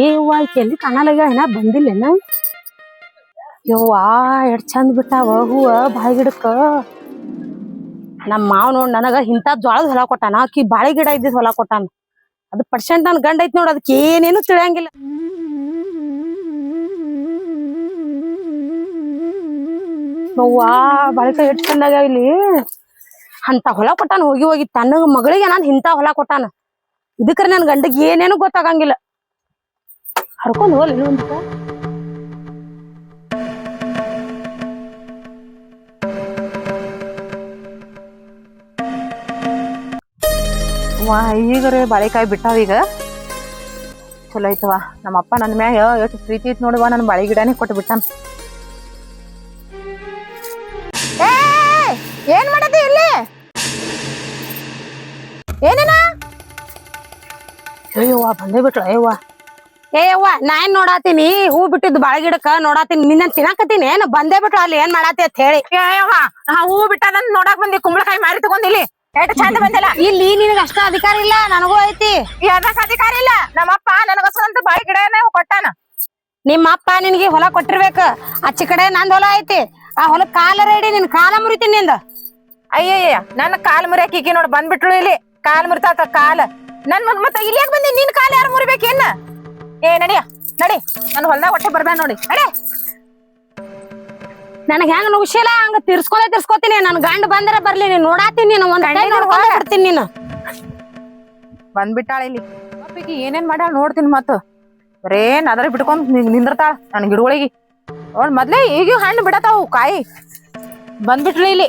ಏ ಯವ್ವ ಈಕಿ ಎಲ್ಲಿ ಕಾಣಲಾಗ್ಯಾಳ ಇನ್ನ ಬಂದಿಲ್ಲೇನ? ಯವ್ವಾ ಎಷ್ಟ್ ಚಂದ ಬಿಟ್ಟಾವ ಹೂವ ಬಾಳೆ ಗಿಡಕ್ಕ. ನಮ್ಮ ಮಾವ ನೋಡ್ ನನಗ ಇಂಥ ಜ್ವಾಳದ ಹೊಲ ಕೊಟ್ಟಾನ, ಆಕಿ ಬಾಳೆ ಗಿಡ ಇದ್ದಿದ್ ಹೊಲ ಕೊಟ್ಟಾನ. ಅದು ಪರ್ಸೆಂಟ್ ನನ್ ಗಂಡ ಐತಿ ನೋಡ್, ಅದಕ್ಕೆ ಏನೇನು ತಿಳಿಯಂಗಿಲ್ಲ. ಯವ್ವಾ ಬಾಳೆಕಾಯಿ ಎಷ್ಟ್ ಚಂದಾಗ್ಯಾವ ಇಲ್ಲಿ. ಅಂತ ಹೊಲ ಕೊಟ್ಟಾನ, ಹೋಗಿ ಹೋಗಿ ತನ್ನ ಮಗಳಿಗೆ ನಾನ್ ಇಂಥ ಹೊಲ ಕೊಟ್ಟಾನ. ಇದಕ್ರ ನನ್ ಗಂಡಗ್ ಏನೇನು ಗೊತ್ತಾಗಂಗಿಲ್ಲ. ಹರ್ಕೊಂಡ್ ಹೋಲ್ ಇನ್ನೊಂದು ಈಗರೆ ಬಾಳೆಕಾಯಿ ಬಿಟ್ಟಾವ. ಈಗ ಚಲೋ ಐತವ. ನಮ್ಮಪ್ಪ ನನ್ನ ಮ್ಯಾಗ ಎಷ್ಟು ಪ್ರೀತಿ ಐತಿ ನೋಡುವ, ನನ್ನ ಬಾಳೆ ಗಿಡನೇ ಕೊಟ್ಟು ಬಿಟ್ಟಾನ. ಏನ್ ಮಾಡದಿ ಇಲ್ಲಿ? ಏನೇನ? ಅಯ್ಯವ್ವ ಬಂದೇ ಬಿಟ್ಳ. ಏಯವ್ವ ನಾ ಏನ್ ನೋಡಾತೀನಿ, ಹೂ ಬಿಟ್ಟಿದ್ದು ಬಾಳೆ ಗಿಡಕ್ಕ ನೋಡಾತೀನಿ. ನಿನ್ನ ತಿನ್ನಾಕತ್ತೀನಿ ಏನ್ ಬಂದೇ ಬಿಟ್ಳ ಅಲ್ಲಿ ಏನ್ ಮಾಡಾತಿ ಅಂತ ಹೇಳಿ. ಹೂ ಬಿಟ್ಟದಂತ ನೋಡಾಕ್ ಬಂದಿ, ಕುಂಬಳಕಾಯಿ ಮಾರಿ ತಗೊಂಡಿಲ್ಲಿ. ಎಷ್ಟು ಚಂದ ಬಂದಿಲ್ಲ. ಇಲ್ಲಿ ನಿನಗ ಅಷ್ಟ ಅಧಿಕಾರ ಇಲ್ಲ, ನನಗೂ ಐತಿ. ಅದಕ್ಕೆ ಅಧಿಕಾರ ಇಲ್ಲ. ನಮ್ಮಪ್ಪ ನನಗೋಸ್ಕರಂತ ಬಾಳೆ ಗಿಡನೇ ಕೊಟ್ಟಾನ. ನಿಮ್ಮಪ್ಪ ನಿನಗೆ ಹೊಲ ಕೊಟ್ಟಿರ್ಬೇಕ. ಆಚೆ ಕಡೆ ನಂದ್ ಹೊಲ ಐತಿ, ಆ ಹೊಲ ಕಾಲ ರೆಡಿ, ನಿನ್ ಕಾಲ ಮುರಿತೀನಿ ನಿಂದ. ಅಯ್ಯಯ್ಯ ನನ್ನ ಕಾಲ್ ಮುರಿಯಾಕಿ ನೋಡ್ ಬಂದ್ಬಿಟ್ಳು ಇಲ್ಲಿ. ಕಾಲ್ ಮುರಿತಾತ ಕಾಲ. ನನ್ ಮತ್ತೆ ಇಲ್ಲಿ ಯಾಕೆ ಬಂದಿ? ನಿನ್ ಕಾಲ ಯಾರು ಮುರಿಬೇಕೇನ? ನಡಿಯ ನಡಿ, ನನ್ ಹೊಲ್ದಾಗ ಹೊಟ್ಟೆ ಬರ್ಬೇಡ ನೋಡಿ. ನಡಿ. ನನಗ್ ಹೆಂಗ ನುಗ್ಸಿಲ್ಲ ಹಂಗ ತಿರ್ಸ್ಕೋತೀನಿ. ನನ್ ಗಂಡ ಬಂದ್ರ ಬರ್ಲಿ, ನೀನ್ ನೋಡಾತೀನಿ. ನೀನು ಒಂದ್ ನೋಡ್ಕೊಂಡ್ಬಿಡ್ತೀನಿ. ನೀನು ಬಂದ್ಬಿಟ್ಟಾಳ ಇಲ್ಲಿ. ಅಪ್ಪಿಗೆ ಏನೇನ್ ಮಾಡ್ಯಾಳ ನೋಡ್ತೀನಿ. ಮತ್ತ ಬರೇ ಅದರ ಬಿಟ್ಕೊಂಡ್ ನಿಂದಿರ್ತಾಳ ನನ್ ಗಿಡಗಳಿಗೆ. ಅವಳು ಮೊದ್ಲೇ ಈಗ ಹಣ್ಣು ಬಿಡತಾವು ಕಾಯಿ. ಬಂದ್ಬಿಟ್ಲು ಇಲ್ಲಿ.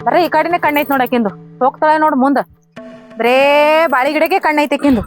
ಬರೇ ಈ ಕಡೆನೆ ಕಣ್ಣೈತಿ ನೋಡಕಿಂದು. ಹೋಗ್ತಾಳೆ ನೋಡ್ ಮುಂದ. ಬರೇ ಬಾಳಿ ಗಿಡಕ್ಕೆ ಕಣ್ಣೈತಿ ಆಕಿಂದು.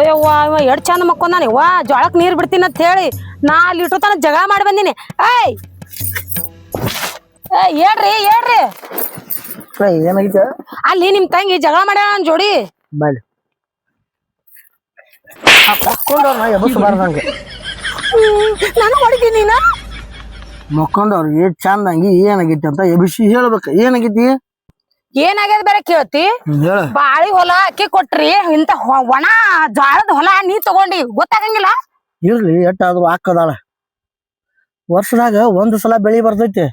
ಯವ್ವ ಇವ ಎಷ್ಟ್ ಚಂದ ಮಕ್ಕೊಂದಾನ. ಯವ್ವ ಜೋಳಕ್ ನೀರ್ ಬಿಡ್ತೀನಿ ಅಂತ ಹೇಳಿ ನಾ ಅಲ್ಲಿ ಇಟ್ಟು ತನ ಜಗಳ ಮಾಡಿ ಬಂದಿನಿ. ಹೇಳ್ರಿ ಏನಾಗೈತೆ? ಅಲ್ಲಿ ನಿಮ್ ತಂಗಿ ಜಗಳ ಮಾಡ್ಯಾಳ ನನ್ ಜೋಡಿ. ನಾನು ಹೊಡಿತೀನಿ. ಮಕ್ಕೊಂಡವ್ರು ಏಟ್ ಚಂದಂಗಿ ಏನಾಗೈತಿ ಅಂತ ಎಬಿಸಿ ಹೇಳ್ಬೇಕ. ಏನಾಗೈತಿ? ಏನಾಗ್ಯದ ಬೇರೆ ಕೇಳ್ತಿ? ಬಾಳಿ ಹೊಲ ಅಕ್ಕಿ ಕೊಟ್ರಿ, ಇಂತ ಒಣ ಜ್ವಾಳದ ಹೊಲ ನೀ ತಗೊಂಡಿ ಗೊತ್ತಾಗಂಗಿಲ್ಲ. ಇರ್ಲಿ ಎಟ್ಟಾದ್ರು ಹಾಕದಾಳ. ವರ್ಷದಾಗ ಒಂದ್ ಸಲ ಬೆಳಿ ಬರ್ತೈತಿ.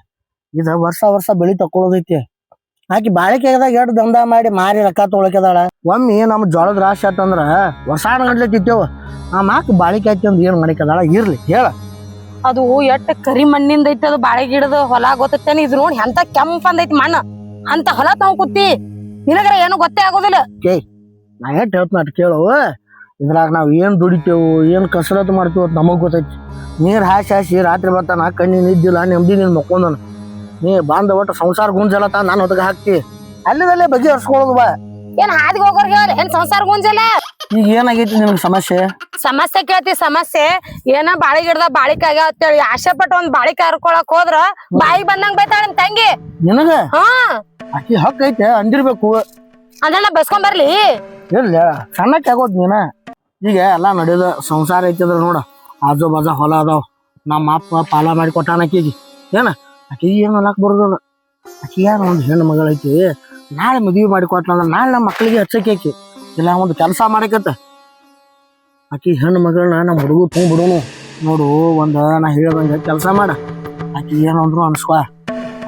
ಇದ ವರ್ಷ ಬೆಳಿ ತಕೊಳ್ಳೋದೈತಿ. ಆಕಿ ಬಾಳಿಕೆದಾಗ ಎರಡು ದಂಧ ಮಾಡಿ ಮಾರಿ ರೊಕ್ಕ ತೊಗೊಳಕದಾಳ. ಒಮ್ಮೆ ನಮ್ ಜೋಳದ ರಾಶಿ ಆತಂದ್ರ ವರ್ಷಾನ ಗಂಟ್ಲೆ ತಿತ್ತೇವ. ಆ ಮಾಕ್ ಬಾಳಿಕೆ ಆಯ್ತಿ ಅಂದ್ ಏನ್ ಮಾಡಿಕದಾಳ? ಇರ್ಲಿ ಹೇಳ. ಅದು ಎಟ್ಟ ಕರಿ ಮಣ್ಣಿಂದ ಐತಿ. ಅದು ಬಾಳೆ ಗಿಡದ ಹೊಲ ಗೊತ್ತೈತೇನ? ಇದು ನೋಡಿ ಎಂತ ಕೆಂಪಂದೈತಿ ಮಣ್ಣು. ಅಂತ ಹೊಲ ತಾವ್ ಕೂತಿ ನಿನಗರ ಏನು ಗೊತ್ತೇ ಆಗೋದಿಲ್ಲ. ನಾ ಎಷ್ಟ್ ಹೇಳ್ತೀನಿ ಅಟ್ ಕೇಳು. ಇದ್ರಾಗ ನಾವ್ ಏನ್ ದುಡಿತೇವು, ಏನ್ ಕಸರತ್ ಮಾಡ್ತೇವ ಅಂತ ನಮಗ್ ಗೊತ್ತೈತಿ. ನೀರ್ ಹಾಸಿ ರಾತ್ರಿ ಬರ್ತಾನ, ಕಣ್ಣಿ ನಿದ್ದಿಲ್ಲ, ನೆಮ್ಮದಿ ನೀನ್ ಮಕ್ಕೊಂದನ. ನೀ ಬಾಂಧ ಒಟ್ಟು ಸಂಸಾರ ಗುಂಜಲತ್ತ ನಾನು ಹೊದಗ ಹಾಕ್ತಿ. ಅಲ್ಲಿದಲ್ಲೇ ಬಗೆ ಹರ್ಸ್ಕೊಳ್ಳೋದು ಬಾ. ಏನ್ ಹಾದಿಗೆ ಹೋಗೋರ್ಗೆ ಏನ್ ಸಂಸಾರ ಗುಂಜಲ್ಲ? ಈಗ ಏನಾಗೈತಿ ನಿಮ್ಗೆ ಸಮಸ್ಯೆ ಕೇಳ್ತಿ? ಸಮಸ್ಯೆ ಏನ ಬಾಳಿ ಗಿಡದ ಬಾಳಿಕಾಯಿ ಅಂತೇಳಿ ಆಸೆ ಪಟ್ಟು ಒಂದ್ ಬಾಳಿಕಾಯಿ ಹರ್ಕೊಳಕ್ ಹೋದ್ರ ಬಾಯಿ ಬಂದಂಗ ಬೈತಾಳ ನಿಮ್ ತಂಗಿ. ನಿನಗ ಅಕ್ಕಿ ಹಕ್ ಐತೆ ಅಂದಿರ್ಬೇಕು. ಅದನ್ನ ಬಸ್ಕೊಂಡ್ ಬರ್ಲಿ. ಇಲ್ಲ ಸಣ್ಣಕ್ಕೆ ಆಗೋದ್ ನೀನ. ಈಗ ಎಲ್ಲಾ ನಡೆಯೋದ ಸಂಸಾರ ಐತಿದ್ರ ನೋಡ. ಆಜು ಬಾಜು ಹೊಲ ಅದಾವ. ನಮ್ಮ ಅಪ್ಪ ಪಾಲ ಮಾಡಿ ಕೊಟ್ಟಾನ ಅಕ್ಕಿಗೆ. ಏನ ಆಕಿಗೆ ಏನು ಅನ್ನಾಕ್ ಬರೋದಿಲ್ಲ. ಆಕಿ ಯಾರ ಒಂದ್ ಹೆಣ್ಣು ಮಗಳೈತಿ. ನಾಳೆ ಮದ್ವಿ ಮಾಡಿ ಕೊಟ್ಟಂದ್ರ ನಾಳೆ ನಮ್ಮ ಮಕ್ಳಿಗೆ ಹಚ್ಚಕ್ಕೆ ಆಕಿ ಇಲ್ಲ ಒಂದು ಕೆಲಸ ಮಾಡಕತ್ತ. ಆಕಿ ಹೆಣ್ಣು ಮಗಳನ್ನ ನಮ್ಮ ಹುಡುಗ ತುಂಬಿಡುನು ನೋಡು. ಒಂದ ನಾ ಹೇಳ್ದಂಗ ಕೆಲಸ ಮಾಡ. ಆಕಿ ಏನಂದ್ರು ಅನ್ಸ್ಕೊ.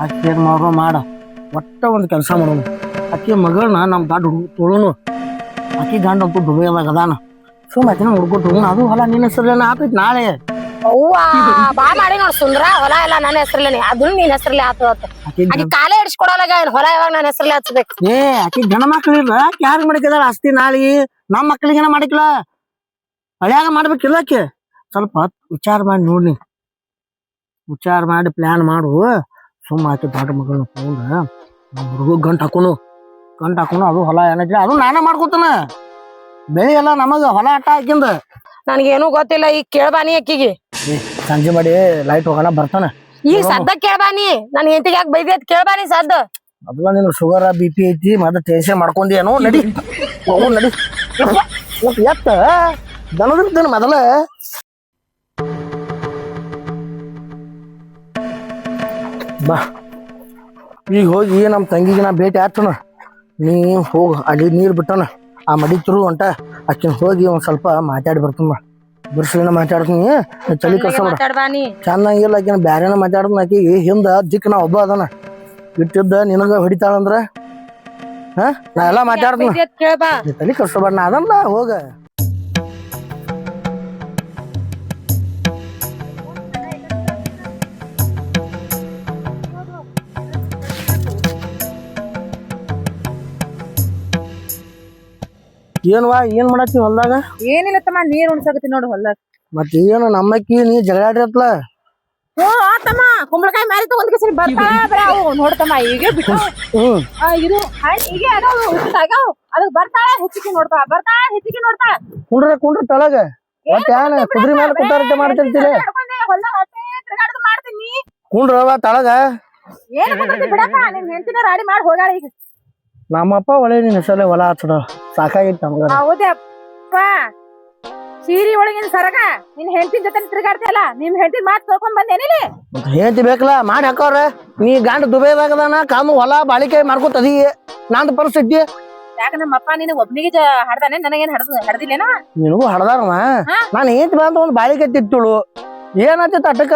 ಆಕಿ ಏನ್ ಮಾಡ್ರು ಮಾಡ. ಒಟ್ಟ ಒಂದ್ ಕೆಲಸ ಮಾಡೋನು. ಆಕಿ ಮಗಳನ್ನ ನಮ್ ದೊಡ್ಡ ಹುಡುಗ ತೊಳನು. ಆಕಿ ಗಂಡ ಅಂತೂ ದುಬೈದಾಗ ಅದಾನ. ಸುಮ್ಮ ಆಕಿನ ಹುಡ್ಕೊಟ್ ಹೋಗೋಣ. ಅದು ಹೊಲ ನಿನ್ನ ಹೆಸರಲ್ಲೇನ ಆತೈತಿ ನಾಳೆ. ಬಾ ಮಾಡಿ ನೋಡ್ ಸುಂದ್ರ. ಹೊಲ ಎಲ್ಲ ನನ್ನ ಹೆಸರಲ್ಲೇನೆ, ಅದನ್ನ ನಿನ್ ಹೆಸರಲ್ಲಿ ಆತ. ಆಕಿ ಕಾಲೇ ಹಿಡ್ಸ್ಕೊಡಲಾಗ ಹೊಲ ಯಾವಾಗ ನನ್ನ ಹೆಸರಲ್ಲಿ ಹಚ್ಬೇಕು. ಆಕಿ ಗಂಡ ಮಕ್ಳು ಇರ್ಲ ಯಾರು ಮಾಡಿಕದಾಳ ಆಸ್ತಿ ನಾಳಿ ನಮ್ಮ ಮಕ್ಳಿಗೇನ ಮಾಡಿಕ್ಲ. ಹಳ್ಯಾಗ ಮಾಡ್ಬೇಕಿಲ್ಲ ಆಕಿ. ಸ್ವಲ್ಪ ವಿಚಾರ ಮಾಡಿ ನೋಡ್ನಿ. ವಿಚಾರ ಮಾಡಿ ಪ್ಲಾನ್ ಮಾಡು. ಸುಮ್ಮ ಆಕಿ ದೊಡ್ಡ ಮಗಳನ್ನ ತಗೊಂಡ ನಮ್ಮ ಹುಡುಗ ಗಂಟು ಹಾಕೋನು. ಕಂಟ್ ಹಾಕೊಂಡು ಅದು ಹೊಲ ಏನೈತಿ ಅದು ನಾನೇ ಮಾಡ್ಕೊತಾನ ಬೆಳಿ ಎಲ್ಲ ನಮಗ ಹೊಲ ಅಟ್ಟ ಹಾಕಿಂದ ನನ್ಗೇನು ಗೊತ್ತಿಲ್ಲ ಈಗ ಕೇಳ್ಬಾನಿ ಅಕ್ಕಿಗೆ ಸಂಜೆ ಮಾಡಿ ಲೈಟ್ ಹೋಗೋಣ ಬರ್ತಾನ ಈಗ ಸದ್ದ ಕೇಳ್ಬಾನಿ ನನ್ ಹೆಂಡತಿಗೆ ಯಾಕೆ ಬೈದಿ ಅಂತ ಕೇಳ್ಬಾನಿ ಸದ್ದ ಮೊದಲ ನೀನು ಶುಗರ್ BP ಐತಿ ಮತ್ತೆ ಟೆನ್ಷನ್ ಮಾಡ್ಕೊಂಡೇನು ನಡಿ ಹೋಗು ನಡಿ ಎತ್ತ ದನದಿರ್ತೇನೆ ಮೊದಲ ಬಾ ಈಗ ಹೋಗಿ ನಮ್ಮ ತಂಗಿಗೆ ನಾ ಭೇಟಿ ಆತನ ನೀ ಹೋಗ ಅಲ್ಲಿ ನೀರು ಬಿಟ್ಟನ ಆ ಮಡಿ ತುರು ಹೊಂಟ ಆಕಿನ ಹೋಗಿ ಒಂದ್ ಸ್ವಲ್ಪ ಮಾತಾಡಿ ಬರ್ತಮ್ಮ ಬಿರ್ಸಿನ ಮಾತಾಡ್ತೀನಿ ತಲೆ ಕರ್ಸೋಣ ಮಾತಾಡ್ಬಾನಿ ಚೆನ್ನಾಗಿಲ್ಲ ಆಕಿನ ಬ್ಯಾರೇನ ಮಾತಾಡ್ತೀನಿ ಆಕಿಗೆ ಹಿಂದ ದಿಕ್ ನಾ ಒಬ್ಬ ಅದನ ಇಟ್ಟಿದ್ದ ನಿನಗ ಹೊಡಿತಾಳಂದ್ರ ಹಾ ನಾ ಎಲ್ಲಾ ಮಾತಾಡ್ತೀನಿ ಬೈದಿ ಅಂತ ಕೇಳ್ಬಾ ನೀ ತಲೆ ಕರ್ಸೋಬೇಡ ನಾ ಅದಲ್ಲ ಹೋಗ ಏನ್ವಾ ಏನ್ ಮಾಡತ್ತಿ ಹೊಲ್ದಾಗ ಏನಿಲ್ಲ ತಮ್ಮ ನೀರ್ ಉಣ್ಸಾಕತ್ತೀನಿ ನೋಡು ಹೊಲ್ದಾಗ ಮತ್ ಏನು ನಮ್ಮಕ್ಕಿ ನೀ ಜಗಳಾಡಿರತ್ಲ ಹ್ಞೂ ಆತಮ್ಮ ಕುಂಬಳಕಾಯಿ ಮಾರಿ ತಗೊಂಡ್ ಕಿಸಿ ಬರ್ತಾ ಬರ ಅವು ನೋಡ್ತಮ್ಮ ಈಗ ಬಿಟ್ಟು ಹ್ಮ್ ಇದು ಈಗ ಅದಾವ ಹುಟ್ಟಿದಾಗ್ಯಾವ ಅದಕ್ಕೆ ಬರ್ತಾಳ ಹೆಚ್ಚಿಗೆ ನೋಡ್ತಾ ಬರ್ತಾಳ ಹೆಚ್ಚಿಗೆ ನೋಡ್ತಾ ಕುಂಡ್ರ ತಳಗ ಮತ್ ಯಾನ ಕುದ್ರಿ ಮೇಲೆ ಕುತ್ತಾರತೆ ಮಾಡ್ತಿರ್ತೀರಿ ಹೊಲ್ದಾಗ ಅಷ್ಟೇ ತಿರ್ಗಾಡ್ದು ಮಾಡ್ತೀನಿ ಕುಂಡ್ರವ ತಳಗ ಏನ್ ಗೊತ್ತೈತಿ ಬಿಡಪ್ಪ ನಿನ್ ಹೆಂಡತಿನ ರಾಡಿ ಮಾಡಿ ಹೋಗ್ಯಾಳ ಈಗ ನಮ್ಮಪ್ಪ ಒಳ್ಳೆ ನಿನ್ ಹೆಸರೇ ಹೊಲ ಹಚ್ಚದ ಸಾಕಾಗಿತ್ತು ನಮ್ಗ ಹೌದಪ್ಪ ಸೀರಿ ಒಳಗಿನ ಸರಗ ನಿನ್ ಹೆಂಡತಿನ ಜೊತೆ ತಿರ್ಗಾಡ್ತಿಯಲ್ಲ ನಿಮ್ ಹೆಂಡತಿ ಮಾತ್ ಕೇಳ್ಕೊಂಡ್ ಬಂದೇನಿಲ್ಲಿ ಹೇಳ್ತಿ ಬೇಕಲ್ಲ ಮಾಡಿ ಹಾಕವ್ರ ನೀ ಗಂಡ ದುಬೈದಾಗದಾನ ಕಾಮು ಹೊಲ ಬಾಳಿಕೆ ಮಾಡ್ಕೊತದಿ ನಂದು ಪರಿಸ್ಥಿತಿ ಯಾಕ ನಮ್ಮಪ್ಪ ನಿನ್ ಒಬ್ನಿಗೆ ಹಡ್ದಾನೆ ನನಗೇನ್ ಹಡ್ದಿಲ್ಲೇನ ನಿನಗೂ ಹಡ್ದಾರನ ನಾನು ಏತ್ ಬಂತ ಒಂದ್ ಬಾಳಿಕೆ ತಿಟ್ಟುಳು ಏನಾಯ್ತು ತಟ್ಟಕ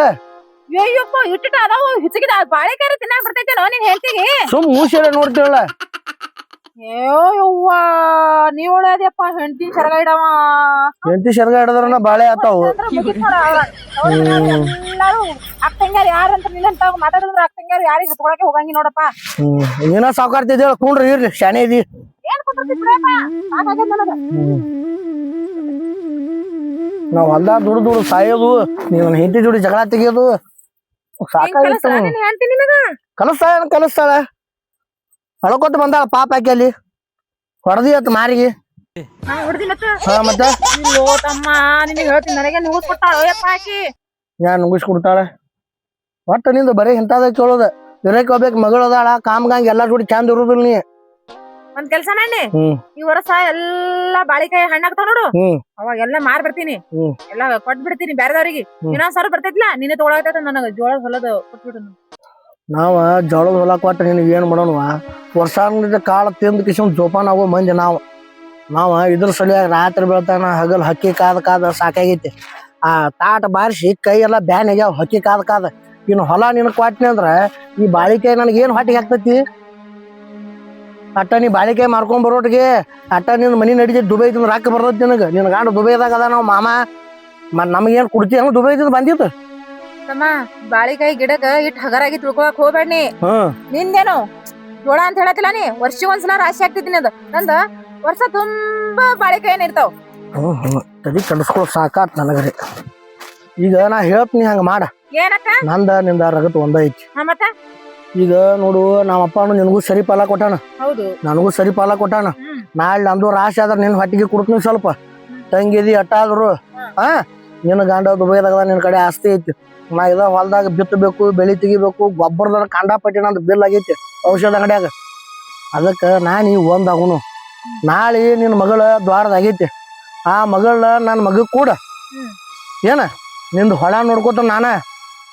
ಅಯ್ಯಪ್ಪ ಇಟ್ಟಿಟ್ಟು ಅದಾವು ಹಿಚಕಿದ ಬಾಳೆಕಾಯಿ ತಿನ್ನಾಕ ಬರ್ತೈತೇನೋ ನಿನ್ ಹೆಂಡತಿಗೆ ಸುಮ್ ಮೂಸಿರ ನೋಡ್ತೀವಲ್ಲ ಯವ್ವ ನೀವ್ ಒಳ್ಳೆದಪ್ಪ ಹೆಂಡತಿ ಸರಗ ಇಡವ ಹೆಂಡತಿ ಶರ್ಗ ಹಿಡದ್ರನ ಬಾಳೆ ಆತಾವು ಎಲ್ಲಾರು ಅಕ್ಕಂಗಾರ ಯಾರಂತ ನಿನ್ನಂತ ಮಾತಾಡಿದ್ರ ಅಕ್ಕಂಗಾರ ಯಾರಿಗೆ ಹತ್ಕೊಳಕ್ಕೆ ಹೋಗಂಗಿ ನೋಡಪ್ಪ ನೀನ ಸಾವುಕಾರ್ತಿದ್ದೇಳ ಕುಂಡ್ರಿ ಇರ್ಲಿ ಶಾನೆ ಇದಿ ಏನ್ ಕೊಡ್ತಿ ಬಿಡಪ್ಪ ಸಾಕಾಗೈತ್ ನನಗ ನಾವ್ ಹೊಲ್ದಾಗ ದುಡ್ದು ಸಾಯೋದು ನೀನ್ ಹೆಂಡತಿ ಜೋಡಿ ಜಗಳ ತೆಗಿಯೋದು ಸಾಕಾಗಿತ್ತು ನಿನ್ ಹೆಂಡತಿ ನಿನಗ ಕಲಿಸ್ತಾಳ ಹೊಳಕೊಟ್ಟು ಬಂದಾಳ ಪಾಪ ಹಾಕಿ ಅಲ್ಲಿ ಹೊಡೆದಿ ಅತ್ ಮಾರಿಗೆ ಹೊಡ್ದಿ ಮತ್ತ ಹಾ ಮತ್ತೆ ಇಲ್ಲೋ ತಮ್ಮ ನಿನಗೆ ಹೇಳ್ತೀನಿ ನನಗೆ ನುಗ್ಸ್ ಕೊಟ್ಟಾಳ ಯಪ್ಪ ಆಕಿ ಯಾ ನುಗ್ಗಿಸ್ಕೊಡ್ತಾಳೆ ಒಟ್ಟು ನಿಂದು ಬರೀ ಇಂಥದ ಕೇಳೋದ ಇರಕ್ ಹೋಗ್ಬೇಕು ಮಗಳು ಅದಾಳ ಕಾಮ್ಗಂಗ್ ಎಲ್ಲಾ ಜೋಡಿ ಚಂದ ಇರುದಿಲ್ಲ ನೀ ಒಂದ್ ಕೆಲ್ಸ ಮಾಡಿ ಹ್ಮ್ ಈ ವರ್ಷ ಎಲ್ಲಾ ಬಾಳಿಕಾಯಿ ಹಣ್ಣಾಗ್ತಾವ ನೋಡು ಹ್ಮ್ ಅವಾಗ ಎಲ್ಲಾ ಮಾರ್ ಬರ್ತೀನಿ ಹ್ಮ್ ಎಲ್ಲಾ ಕೊಟ್ ಬಿಡ್ತೀನಿ ಬ್ಯಾರೆದವ್ರಿಗೆ ಹ್ಮ್. ಇನ್ನೊಂದ್ ಸಾವಿರ ಬರ್ತೈತಿಲ್ಲ ನಿನ್ನೆ ತಗೊಳತೈತ ನನಗ ಜೋಳದ ಹೊಲದ ಕೊಟ್ಬಿಡು ನಾವ ಜೋಳದ ಹೊಲ ಕೊಟ್ಟ ನಿನಗೆ ಏನ್ ಮಾಡೋಣವ ವರ್ಷಾನ್ಗಟ್ಲೆ ಕಾಳ ತಿಂದ ಕಿಶನ್ ಜೋಪಾನ ಆಗೋ ಮಂದಿ ನಾವ ಇದ್ರ ಸಲಿಯಾಗ ರಾತ್ರಿ ಬೆಳತಾನ ಹಗಲ್ ಹಕ್ಕಿ ಕಾದ ಸಾಕಾಗೈತಿ ಆ ತಾಟ ಬಾರಿಸಿ ಕೈ ಎಲ್ಲ ಬ್ಯಾನ್ ಆಗ್ಯಾವ ಹಕ್ಕಿ ಕಾದ ಇನ್ನು ಹೊಲ ನಿನಗ್ ಕೊಟ್ನಿ ಅಂದ್ರ ಈ ಬಾಳಿಕಾಯಿ ನನಗೆ ಏನ್ ಹೊಟ್ಟಿಗೆ ಆಗ್ತೈತಿ ಅಟ್ಟ ನೀ ಬಾಳಿಕಾಯಿ ಮಾರ್ಕೊಂಡ್ ಬರೋಟಿಗೆ ಅಟ್ಟ ನಿನ್ ಮನಿ ನಡಿಗೆ ದುಬೈದಿಂದ ರೊಕ್ಕ ಬರ್ತೈತಿ ನಿನ್ ಗಂಡ ದುಬೈದಾಗ ಅದ ನಾವ್ ಮಾಮ ಮತ್ ನಮಗೇನ್ ಕುಡ್ತಿ ಹಂಗ ದುಬೈದಿಂದ ಬಂದಿತ್ತು ತಮ್ಮ ಬಾಳಿಕಾಯಿ ಗಿಡಕ್ಕ ಇಟ್ ಹಗರಾಗಿ ತಿಳ್ಕೊಳಕ್ ಹೋಗ್ಬೇಡ್ನಿ ಹ್ಮ್ ನಿಂದೇನು ಜೋಳ ಅಂತ ಹೇಳತಿಲ್ಲ ನೀ ವರ್ಷಗೊಂದ್ಸಲ ರಾಶಿ ಆಗ್ತಿದ್ದೀನಿ ಅದ ನಂದ ವರ್ಷ ತುಂಬಾ ಬಾಳಿಕಾಯಿ ಇರ್ತಾವ ತಡಿ ಕಡಿಸ್ಕೊಳ್ ಸಾಕಾತ್ ನನಗರಿ ಈಗ ನಾ ಹೇಳ್ತೀನಿ ಹಂಗ ಮಾಡ ಏನಕ್ಕ ನಂದ ನಿಂದ ರಗತ್ ಒಂದ ಐತಿ ಮತ್ತ ಈಗ ನೋಡು ನಮ್ಮಪ್ಪ ನಿನಗೂ ಸರಿ ಪಾಲ ಕೊಟ್ಟಾನ ಹೌದು ನನಗೂ ಸರಿ ಪಾಲ ಕೊಟ್ಟಾನ ನಾಳೆ ನಂದು ರಾಶಿ ಆದ್ರ ನಿನ್ ಹೊಟ್ಟಿಗೆ ಕೊಡ್ತೀನಿ ಸ್ವಲ್ಪ ತಂಗಿದಿ ಅಟ್ಟ ಆದ್ರು ಹಾ ನಿನ್ನ ಗಂಡ ದುಬೈದಾಗ ನಿನ್ ಕಡೆ ಆಸ್ತಿ ಐತಿ ನಾ ಇದ ಹೊಲ್ದಾಗ ಬಿತ್ತಬೇಕು ಬೆಳಿ ತೆಗಿಬೇಕು ಗೊಬ್ಬರದ ಕಂಡಾಪಟ್ಟಿ ನಂದು ಬಿಲ್ ಆಗೈತಿ ಔಷಧ ಅಂಗಡ್ಯಾಗ ಅದಕ್ಕ ನಾನ್ ಈಗ ಒಂದಾಗುನು ನಾಳೆ ನಿನ್ ಮಗಳ ದ್ವಾರದ ಆಗೈತಿ ಆ ಮಗಳ ನನ್ನ ಮಗ ಕೂಡ ಏನ ನಿಂದು ಹೊಲ ನೋಡ್ಕೊತ ನಾನ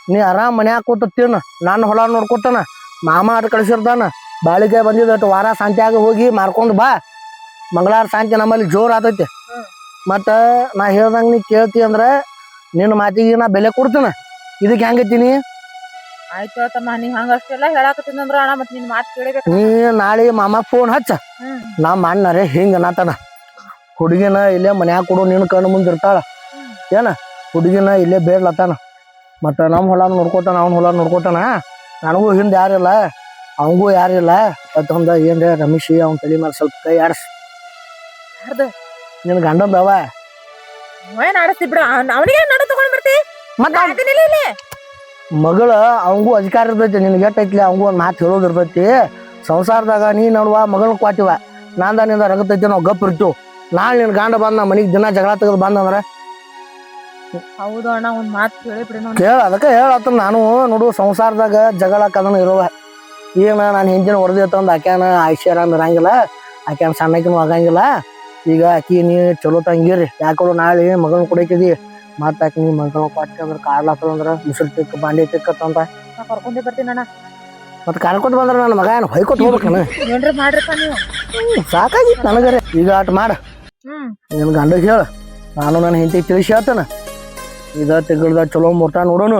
ನೀ ಆರಾಮ್ ಮನ್ಯಾಗ ಕೂತ ತಿನ್ನ ನನ್ನ ಹೊಲ ನೋಡ್ಕೊತಾನ ಮಾಮ ಅಟ್ ಕಳ್ಸಿರ್ತಾನ ಬಾಳಿಕಾಯಿ ಬಂದಿದ್ದಟ್ಟು ವಾರ ಶಾಂತಿಯಾಗ ಹೋಗಿ ಮಾರ್ಕೊಂಡು ಬಾ ಮಂಗಳವಾರ ಶಾಂತಿ ನಮ್ಮಲ್ಲಿ ಜೋರ್ ಆತೈತಿ ಮತ್ತ ನಾ ಹೇಳ್ದಂಗ ನೀ ಕೇಳ್ತಿ ಅಂದ್ರ ನಿನ್ನ ಮಾತಿಗೆ ನಾ ಬೆಲೆ ಕೊಡ್ತೀನ ಇದಕ್ಕೆ ಹೆಂಗೈತೀನಿ ಆಯ್ತು ತಮ್ಮ ನೀ ಹಂಗ ಅಷ್ಟೆಲ್ಲ ಹೇಳಾಕತ್ತೀನಿ ಅಂದ್ರ ಅಣ್ಣ ಮತ್ ನಿನ್ ಮಾತು ಕೇಳಿಬೇಕು ನೀ ನಾಳೆ ಮಾಮ ಫೋನ್ ಹಚ್ಚ ನಮ್ಮ ಅಣ್ಣರೇ ಹಿಂಗ ಅನ್ನತಾನ ಹುಡುಗಿನ ಇಲ್ಲೇ ಮನ್ಯಾಗ ಕೊಡು ನಿನ್ನ ಕಣ್ಣು ಮುಂದೆ ಇರ್ತಾಳ ಏನ ಹುಡುಗಿನ ಇಲ್ಲೇ ಬೇಡ್ಲತ್ತಾನ ಮತ್ತ ನಮ್ಮ ಹೊಲ ನೋಡ್ಕೊತಾನ ಅವ್ನ ಹೊಲ ನೋಡ್ಕೊತಾನ ನನಗೂ ಹಿಂದೆ ಯಾರಿಲ್ಲ ಅವಂಗೂ ಯಾರಿಲ್ಲ ಅದೊಂದ ಏನ್ ರಮೇಶಿ ಅವ್ನ ತಲೆ ಮೇಲೆ ಸ್ವಲ್ಪ ಕೈ ಆಡ್ಸ್ ನಿನ್ ಗಂಡದವ ಏನ್ ಆಡಸ್ತಿ ಬಿಡ ಅವನಿಗೆ ನಡು ತಗೊಂಡ್ ಬರ್ತಿ ಮತ್ತ ಇಲ್ಲಿ ಮಗಳ ಅವಂಗೂ ಅಧಿಕಾರ ಇರ್ತೈತಿ ನಿನ್ಗೆ ಎಟ್ ಐತ್ಲಿ ಅವಂಗೂ ಒಂದ್ ಮಾತು ಹೇಳೋದ್ ಇರ್ತೈತಿ ಸಂಸಾರದಾಗ ನೀ ನೋಡುವ ಮಗನ ಕ್ವಾಟಿವ ನಾಂದ ನಿಂದ ರಗತೈತಿ ನಾವು ಗಪ್ ಇರ್ತೀವಿ. ನಾಳೆ ನಿನ್ ಗಂಡ ಬಂದ ನಮ್ಮ ಮನಿಗೆ ದಿನ ಜಗಳ ತೆಗೆದು ಬಂದಂದ್ರ ಹೌದು ಅಣ್ಣ ಒಂದ್ ಮಾತು ಕೇಳಿ ಬಿಡಿ ನಾನು. ಕೇಳ ಅದಕ್ಕೆ ಹೇಳತ್ತ ನಾನು ನೋಡು ಸಂಸಾರದಾಗ ಜಗಳ ಕದನ ಇರುವ ಈಗ ನಾನು ಹಿಂದಿನ ವರದಿ ತಂದು ಆಕ್ಯಾನ ಐಶ್ವರ್ಯಾಮ್ ಇರಂಗಿಲ್ಲ, ಆಕ್ಯಾನ ಸಣ್ಣಕಿನೂ ಆಗಂಗಿಲ್ಲ. ಈಗ ಆಕಿ ನೀ ಚಲೋ ತಂಗಿರಿ ಯಾಕಳು ನಾಳೆ ಮಗನ ಕುಡಕಿದಿ ಮತ್ತ ಆಕಿ ನೀ ಮಗನ ಕೊಟ್ಟಂದ್ರ ಕಾಡ್ಲಾತಂದ್ರ ಮುಸುಲ್ ತಿಕ್ಕ ಬಾಂಡೆ ತಿಕ್ಕತ್ತಂತ ನಾ ಕರ್ಕೊಂಡೇ ಬರ್ತೀನಿ ಅಣ್ಣ. ಮತ್ತೆ ಕರ್ಕೊಟ್ ಬಂದ್ರ ನನ್ನ ಮಗ ಏನು ಹೊಯ್ಕೊತ್ ಹೋಗ್ಬೇಕನ ಏನ್ರ ಮಾಡ್ರಪ್ಪ ನೀವು. ಸಾಕಾಗಿತ್ತು ನನಗರೆ. ಈಗ ಆಟ ಮಾಡ ನಿನ್ ಗಂಡಗೆ ಹೇಳ ನಾನು ನನ್ನ ಹೆಂಡತಿ ತಿಳಿಸಿ ಹೇಳ್ತಾನ ಇದ ತಿಂಗಳದ ಚಲೋ ಮುಹೂರ್ತ ನೋಡೋನು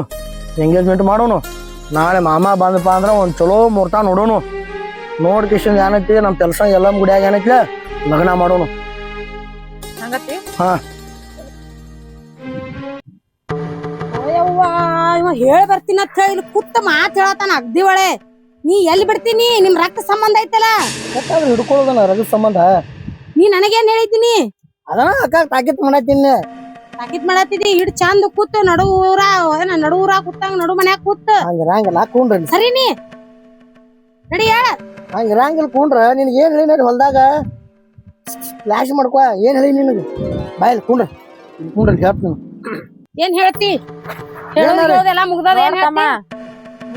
ಎಂಗೇಜ್ಮೆಂಟ್ ಮಾಡೋನು. ನಾಳೆ ಮಾಮ ಬಂದಪ್ಪ ಅಂದ್ರ ಒಂದ್ ಚಲೋ ಮುಹೂರ್ತ ನೋಡೋನು. ನೋಡ್ ಕಿಶನ್ ಏನೈತಿ ನಮ್ ಕೆಲ್ಸ ಎಲ್ಲ ಗುಡಿಯಾಗ ಏನೈತಿ ಲಗ್ನ ಮಾಡೋನು. ಹಂಗತಿ ಹಾ ಯವ್ವ ಇವ ಹೇಳ್ ಬರ್ತೀನಿ ಅಂತ ಹೇಳಿ ಕುತ್ತ ಮಾತ್ ಹೇಳತಾನ ಅಗ್ದಿ ಒಳೆ. ನೀ ಎಲ್ಲಿ ಬಿಡ್ತೀನಿ ನಿಮ್ ರಕ್ತ ಸಂಬಂಧ ಐತಲ್ಲ ಹಿಡ್ಕೊಳ್ಳೋದನ ರಗದ ಸಂಬಂಧ. ನೀ ನನಗೇನ್ ಹೇಳಿದ್ದೀನಿ ಅದನ್ನ ಅಕ್ಕ ತಾಕಿತ್ ಮಾಡತ್ತೀನಿ. ತಾಕಿತ್ ಮಾಡತ್ತಿದಿ ಹಿಡ್ ಚಂದ ಕೂತ್ ನಡು ಊರ ಕೂತಂಗ ನಡು ಮನ್ಯಾಗ ಕೂತ್ ಹಂಗಿರಂಗಿಲ್ಲ ಕುಂಡ್ರಿ ಸರಿ ನೀ ನಡಿ ಹೇಳ. ಹಂಗಿರಂಗಿಲ್ಲ ಕುಂಡ್ರ ನಿನ್ಗೆ ಏನ್ ಹೇಳಿ ನೋಡಿ ಹೊಲ್ದಾಗ ಫ್ಲಾಶ್ ಮಾಡ್ಕೊ ಏನ್ ಹೇಳಿ ನಿನಗೆ ಬಾಯಲ್ಲಿ ಕುಂಡ್ರಿ ಹೇಳ್ತೀನಿ. ಏನ್ ಹೇಳ್ತಿ ಹೇಳೋದೆಲ್ಲ ಮುಗ್ದದ ಏನ್ ತಮ್ಮ ಹೇಳ್ತಿ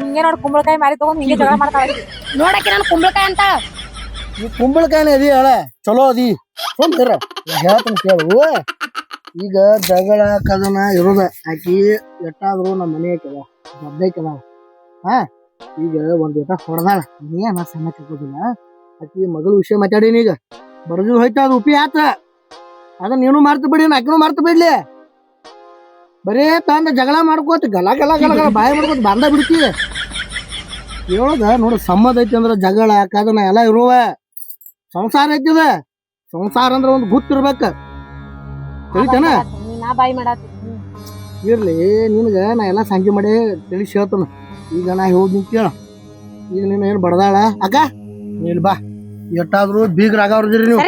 ಹಿಂಗೆ ನೋಡ್ ಕುಂಬಳಕಾಯಿ ಮಾರಿ ತಗೊಂಡ್ ಹಿಂಗೆ ಜಗಳ ಮಾಡ್ತಾಳ. ನೋಡಕ್ಕೆ ನಾನು ಕುಂಬಳಕಾಯಿ ಅಂತ ಈ ಕುಂಬಳಕಾಯಿನ ಅದಿ ಹೇಳ ಚಲೋ ಅದಿ ಸುಮ್ಮಿರ ಹೇಳ್ತೀನಿ ಕೇಳು. ಈಗ ಜಗಳ ಕದನ ಇರೋದ ಆಕಿ ಎಟ್ಟಾದ್ರು ನಮ್ಮ ಮನೆ ಐತದ ಗದ್ದೈತದ. ಹಾ ಈಗ ಒಂದ್ ಏಟ ಹೊಡೆದಾಳ ನೀನ ಸಣ್ಣ ಹಾಕೋದಿಲ್ಲ. ಆಕಿ ಮಗಳ ವಿಷಯ ಮಾತಾಡೀನಿ ಈಗ ಬರದು ಹೋಯ್ತಾ ಅದು ಉಪಿ ಆತ ಅದನ್ನ ನೀನು ಮಾರ್ತ ಬಿಡಿ ಆಕಿನೂ ಮಾರ್ತ ಬಿಡ್ಲಿ. ಬರೇ ತಂದ ಜಗಳ ಮಾಡ್ಕೋತ ಗಲ ಗಲ ಗಲ ಗಲ ಬಾಯಿ ಮಾಡ್ಕೋತ ಬಂದ ಬಿಡ್ತಿ. ಹೇಳೋದ ನೋಡು ಸಮ್ಮದ ಐತಿ ಅಂದ್ರ ಜಗಳ ಕದನ ಎಲ್ಲ ಇರುವ ಸಂಸಾರ ಐತಿದ. ಸಂಸಾರ ಅಂದ್ರ ಒಂದ್ ಗೊತ್ತಿರ್ಬೇಕ ತಿಳಿತೇನ. ನಾ ಬಾಯಿ ಮಾಡತ್ತಿ ಇರ್ಲಿ ನಿನಗ ನಾ ಎಲ್ಲಾ ಸಂಜೆ ಮಾಡಿ ತಿಳಿಸಿ ಹೇಳ್ತಾನ. ಈಗ ನಾ ಹೋಗಿ ಕೇಳ ಈಗ ನೀನು ಏನ್ ಬಡದಾಳ ಅಕ್ಕ ನೀಲ್ ಬಾ ಎಷ್ಟಾದ್ರು ಬೀಗ್ರಾಗವ್ರದಿರಿ ನೀವು.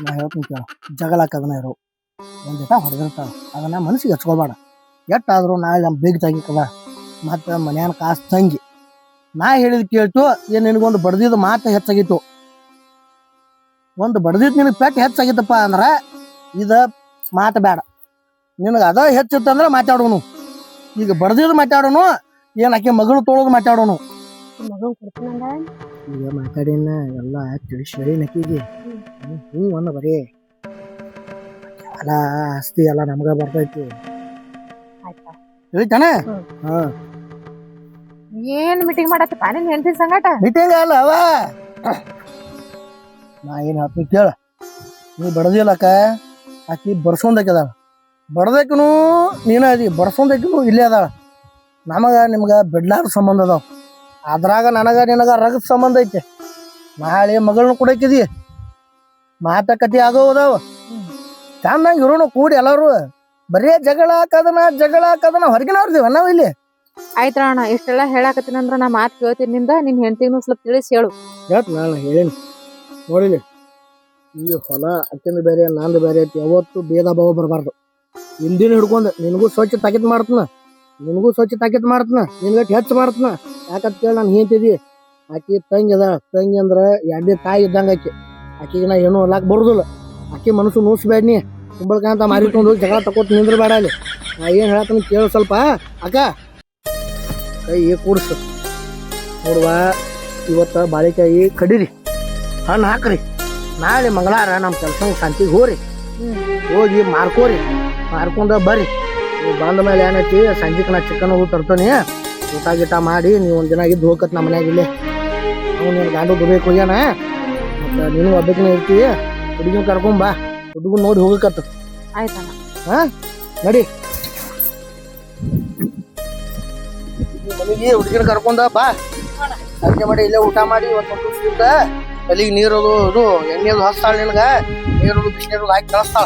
ನಾ ಹೇಳ್ತೀನಿ ಕೇಳ ಜಗಳ ಕದನ ಇರೋ ಒಂದ್ ಏಟ ಹೊಡೆದಿರ್ತಾಳ ಅದನ್ನ ಮನಸ್ಸಿಗೆ ಹಚ್ಕೋಬೇಡ. ಎಷ್ಟಾದ್ರು ನಾಳೆ ನಮ್ಮ ಬೀಗ್ ತಂಗಿಕದ ಮತ್ತ ಮನ್ಯಾನ ಕಾಸು ತಂಗಿ ನಾ ಹೇಳಿದ್ ಕೇಳ್ತು ಏನ್ ನಿನಗೊಂದು ಬಡ್ದಿದ್ದು ಮಾತು ಹೆಚ್ಚಾಗಿತ್ತು. ಒಂದು ಬಡ್ದಿದ್ ನಿನಗೆ ಪೆಟ್ಟು ಹೆಚ್ಚಾಗಿತ್ತಪ್ಪ ಅಂದ್ರ ಇದ ಮಾತು ಬೇಡ. ನಿನಗೆ ಅದ ಹೆಚ್ಚಿತ್ತಂದ್ರ ಮಾತಾಡೋನು. ಈಗ ಬಡ್ದಿದ್ದು ಮಾತಾಡೋನು ಏನ್ ಆಕೆ ಮಗಳು ತೊಳೋದು ಮಾತಾಡೋನು. ಮಗನ್ ಕೊಡ್ತೀನಂದ ಈಗ ಮಾತಾಡಿನ ಎಲ್ಲ ತಿಳಿಸಿ ಹೇಳಿ ನಕಿಗೆ ಹ್ಞೂ ಅನ್ನ ಬರೀ ಅಲ್ಲ ಆಸ್ತಿ ಎಲ್ಲ ನಮ್ಗ ಬರ್ತೈತಿ ಆಯ್ತಾ ತಿಳಿತಾನೆ. ಹಾ ಏನ್ ಮೀಟಿಂಗ್ ಮಾಡತ್ತಪ್ಪ ನಿನ್ ಹೆಂಡತಿ ಸಂಗಾಟ? ಮೀಟಿಂಗ್ ಅಲ್ಲ ಅವ ನಾ ಏನ್ ಹೇಳ್ತೀನಿ ಕೇಳ ನೀ ಬಡದಿಲ್ಲಕ್ಕ ಆಕಿ ಬರ್ಸೊಂದಕ್ಕಿದಾಳ ಬಡದಕ್ಕೂ ನೀನ ಅದಿ ಬರ್ಸೊಂದಕ್ಕೂ ಇಲ್ಲೇ ಅದಾಳ. ನಮಗ ನಿಮ್ಗ ಬಿಡ್ಲಾರ ಸಂಬಂಧ ಅದಾವ ಅದ್ರಾಗ ನನಗ ನಿನಗ ರಗದ ಸಂಬಂಧ ಐತಿ. ನಾಳೆ ಮಗಳನ್ನ ಕೊಡಕಿದಿ ಮಾತುಕತೆ ಆಗೋದಾವ ಚಂದಂಗ ಇರೋನು ಕೂಡಿ ಎಲ್ಲಾರು. ಬರೇ ಜಗಳ ಕದನ ಹೊರಗಿನವ್ರದೀವ ನಾವ್ ಇಲ್ಲಿ. ಆಯ್ತ್ರ ಅಣ್ಣ ಇಷ್ಟೆಲ್ಲ ಹೇಳಾಕತ್ತೀನಂದ್ರ ನಾ ಮಾತ್ ಕೇಳ್ತೀನಿ ನಿಂದ ನಿನ್ ಹೆಂಡತಿನೂ ಸ್ವಲ್ಪ ತಿಳಿಸಿ ಹೇಳು. ಹೇಳ್ತ ನಾನು ಹೇಳೇನಿ ನೋಡಿಲಿ ಈ ಹೊಲ ಅಕ್ಕಿಂದ ಬೇರೆ ನಂದು ಬೇರೆ ಐತಿ ಯಾವತ್ತು ಭೇದ ಭಾವ ಬರಬಾರ್ದು. ಹಿಂದಿನ ಹಿಡ್ಕೊಂಡು ನಿನಗೂ ಸ್ವಚ್ಛ ತಾಕೀತ್ ಮಾಡ್ತನ ನಿನ್ಗಟ್ಟು ಹೆಚ್ಚು ಮಾಡ್ತನ. ಯಾಕಂತ ಕೇಳಿ ನಾನು ಹೇಳ್ತಿದ್ದಿ ಆಕಿ ತಂಗಿ ಅದ ತಂಗಿ ಅಂದ್ರ ಎರಡೇ ತಾಯಿ ಇದ್ದಂಗ ಆಕಿಗೆ ನಾ ಏನೂ ಅಲ್ಲಾಕ್ ಬರುದಿಲ್ಲ. ಆಕಿ ಮನಸ್ಸು ನೋಸ್ಬೇಡ್ನಿ ಕುಂಬಳಕಾಯಿ ಅಂತ ಮಾರಿಕೊಂಡು ಜಗಳ ತಕೋತ ನಿಂದ್ರ ಬೇಡ ಅಲ್ಲಿ. ನಾ ಏನ್ ಹೇಳತ್ತನ ಕೇಳು ಸ್ವಲ್ಪ ಅಕ್ಕ ಕೈ ಕೂಡ್ಸು ನೋಡುವ ಇವತ್ತ ಬಾಳಿಕಾಯಿ ಕಡೀರಿ ಹಣ್ಣು ಹಾಕ್ರಿ ನಾಳೆ ಮಂಗಳಾರ ನಮ್ಮ ಕೆಲಸ ಶಾಂತಿಗೆ ಹೋಗಿ ಮಾರ್ಕೋರಿ ಮಾರ್ಕೊಂಡ ಬರ್ರಿ. ನೀವು ಬಂದ ಮೇಲೆ ಏನೈತಿ ಸಂಜೆಗೆ ನಾ ಚಿಕನ್ ಅದು ತರ್ತಾನೆ ಊಟ ಗೀಟ ಮಾಡಿ ನೀವು ಒಂದಿನ ಇದ್ದು ಹೋಗತ್ ನಮ್ಮ ಮನ್ಯಾಗ ಇಲ್ಲೇ. ನಾವು ನೀನು ಗಾಂಡು ದುಡಿಯಕ್ಕೆ ಹೋಗ್ಯಾನ ಮತ್ತು ನೀನು ಒಬ್ಬಕಿನ ಇರ್ತೀವಿ ಹುಡುಗಿನ ಕರ್ಕೊಂಬಾ ಹುಡುಗನ್ ನೋಡಿ ಹೋಗಕತ್ತ. ಆಯ್ತಣ್ಣ. ಹಾ ನಡಿ ಮನೆಗೆ ಹುಡುಗಿನ ಕರ್ಕೊಂಡ ಬಾ ಸಂಜೆ ಮಾಡಿ ಇಲ್ಲೇ ಊಟ ಮಾಡಿ ಒಂದು ಅಲ್ಲಿಗೆ ನೀರದು ಇದು ಎಣ್ಣೆದು ಹಸ್ತಾಳ ನಿನಗ ನೀರದು ಬಿಸಿನೀರದು ಹಾಕಿ ಕಳಿಸ್ತಾಳ.